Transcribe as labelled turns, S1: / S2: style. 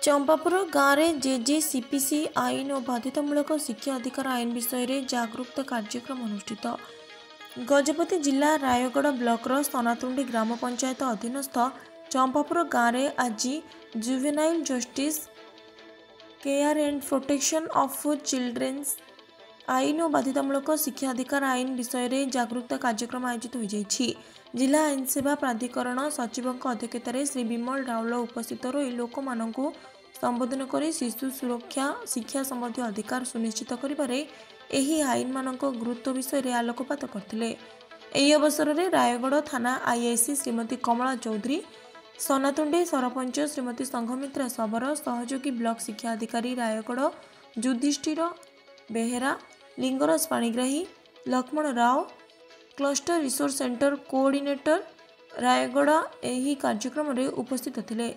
S1: चंपापुर गाँव में जेजेसीपीसी आईन और बाध्यतामूलक शिक्षा अधिकार आईन विषय में जागरूकता कार्यक्रम अनुष्ठित। गजपति जिला रायगढ़ ब्लॉकर सनातुंडी ग्राम पंचायत अधीनस्थ चंपापुर गाँव में आज juvenile justice care and protection of children's आईन और बाध्यतामूलक शिक्षा अधिकार आईन विषय में जागरूकता कार्यक्रम आयोजित हो जाइछि। जिला आईन सेवा प्राधिकरण सचिव अध्यक्षतार श्री विमल राउल उपस्थित रही लोक मानू संबोधन कर शिशु सुरक्षा शिक्षा संबंधी अधिकार सुनिश्चित करिबारे एही आईन मानक गुरुत्व विषय में आलोकपात करथिले। एही अवसर में रायगढ़ थाना आईआईसी श्रीमती कमला चौधरी, सनातुंडी सरपंच श्रीमती संघमित्रा सबर, सहयोगी ब्लॉक शिक्षा अधिकारी Raigarh Yudhishthir Behera, Lingaraj Panigrahi, Laxman Rao, cluster resource centre coordinator Raigarh एही कार्यक्रम में उपस्थित थिले।